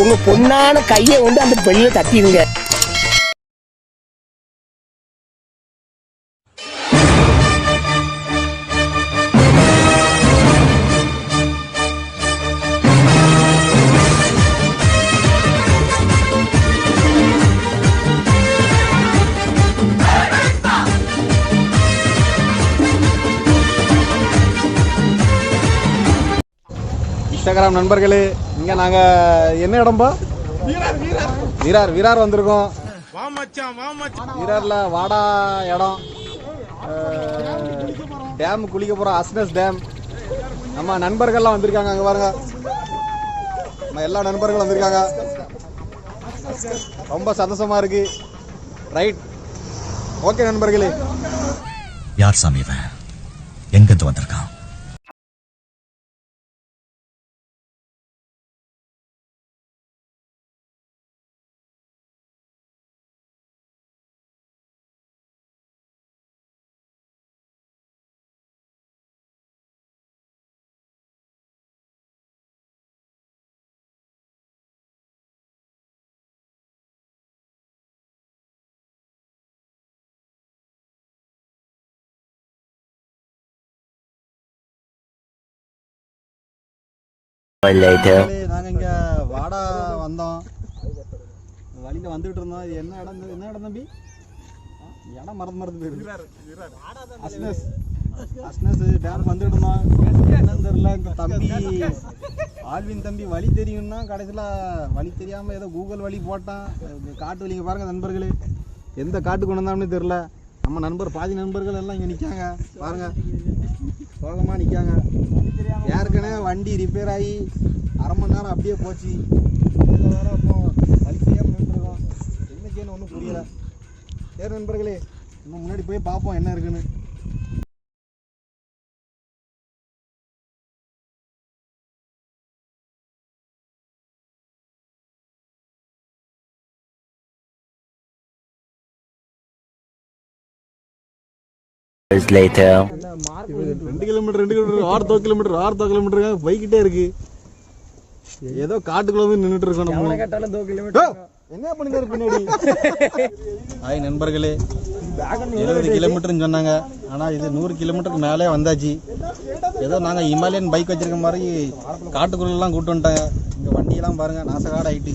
உங்க பொண்ணான கையை வந்து அந்த வெளியில தட்டிடுங்க. இன்ஸ்டாகிராம் நண்பர்களே, இங்கே நாங்கள் என்ன இடம்பா வீரார் வந்திருக்கோம். வீராரில் வாடா இடம் டேம் குளிக்க போகிறோம். அஸ்னஸ் டேம். நம்ம நண்பர்கள்லாம் வந்திருக்காங்க. அங்கே பாருங்க, நம்ம எல்லா நண்பர்களும் வந்திருக்காங்க. ரொம்ப சந்தோஷமா இருக்கு. ரைட், ஓகே நண்பர்களே. யார் சாமி இவன்? எங்கிருந்து வந்திருக்கான்? நாங்க இங்க வாடா வந்தோம். வழியில வந்துட்டு இருந்தோம். என்ன இடம் தம்பி? இடம் மறந்து போயிருக்கு. அஸ்னஸ் டேம் வந்துட்டு இருந்தோம். என்னன்னு தெரியல. இந்த தம்பி ஆல்வின் தம்பி வழி தெரியும்னா கடைசியில் வழி தெரியாம ஏதோ கூகுள் வழி போட்டான். காட்டு வழிங்க பாருங்க நண்பர்களே, எந்த காட்டு கொண்டு வந்தோம்னு தெரியல. நம்ம நண்பர் பாதி நண்பர்கள் எல்லாம் இங்கே நிற்காங்க பாருங்க, சோகமாக நிற்காங்க. ஏற்கனவே வண்டி ரிப்பேர் ஆகி அரை மணி நேரம் அப்படியே போச்சு. இதில் வேற இப்போ வழி செய்யாமல் நின்றுருக்கோம். என்ன செய்யணும் ஒன்றும் புரியலை. சரி நண்பர்களே, இன்னும் முன்னாடி போய் பார்ப்போம் என்ன இருக்குன்னு. Later. 2 கிலோமீட்டர் 6 கிலோமீட்டர் போய்கிட்டே இருக்கு. ஏதோ காட்டுக்குள்ள வந்து நின்றுட்டு இருக்கோம். என்ன பண்ணுங்க பின்னாடி. ஹாய் நண்பர்களே, 70 கிலோமீட்டர்னு சொன்னாங்க. ஆனால் இது 100 கிலோமீட்டருக்கு மேலே வந்தாச்சு. ஏதோ நாங்கள் இமாலயன் பைக் வச்சிருக்க மாதிரி காட்டுக்குள்ளெல்லாம் கூப்பிட்டு வந்துட்டாங்க. இங்கே வண்டியெல்லாம் பாருங்கள், நாசகாடு ஆகிட்டு.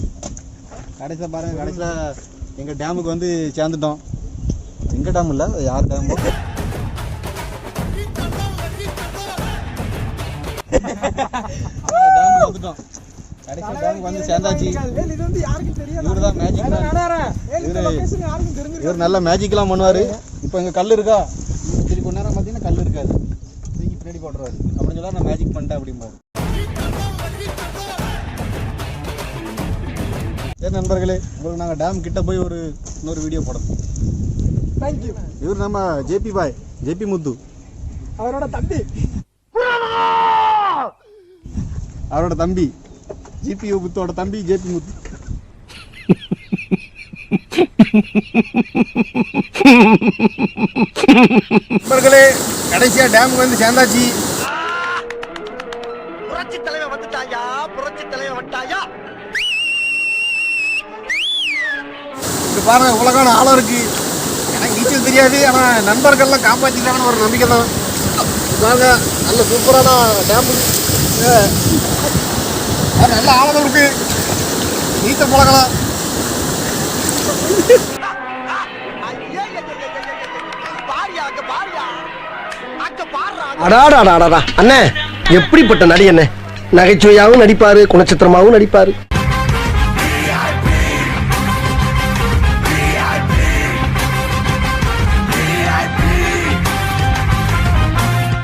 கடைசியில் பாருங்கள், கடைசியில் எங்கள் டேமுக்கு வந்து சேர்ந்துட்டோம். எங்கள் டேம் இல்லை, யார் டேமோ. வந்துட்டோம். கடைசி டேமுக்கு வந்து சேர்ந்தாச்சு. இவரு தான் மேஜிக். இவர் நல்ல மேஜிக்லாம் பண்ணுவார். இப்போ இங்கே கல் இருக்கா, சரி கொஞ்ச நேரம் பார்த்தீங்கன்னா கல் இருக்காது, தூக்கி பின்னாடி போட்டுருவாரு. அப்படின்னு சொல்லி நான் மேஜிக் பண்ணிட்டேன் அப்படிம்பாரு. சரி நண்பர்களே, உங்களுக்கு நாங்கள் டேம் கிட்ட போய் இன்னொரு வீடியோ போடணும். தேங்க்யூ. இவர் நம்ம ஜேபி பாய், ஜேபி முத்து, அவரோட தம்பி ஜிபி முத்தோட தம்பி ஜேபி முத்து. நண்பர்களே, கடைசியா டேமுக்கு வந்து சேர்ந்தாச்சு. புரட்சி தலைவர் வந்துட்டாயா, புரட்சி தலைவர் வந்துட்டாயா. இது பாருங்க, உலகான ஆழம் இருக்கு. எனக்கு நீச்சல் தெரியாது, ஆனா நண்பர்கள்லாம் காப்பாற்றிட்டாங்கன்னு ஒரு நம்பிக்கை தான். பாருங்க, நல்ல சூப்பரான டேம், நல்ல ஆழம் இருக்கு. நீச்சல் பழகலாம். அண்ணே, எப்படிப்பட்ட நடி அண்ணே. நகைச்சுவையாகவும் நடிப்பாரு, குணச்சித்திரமாகவும் நடிப்பாரு.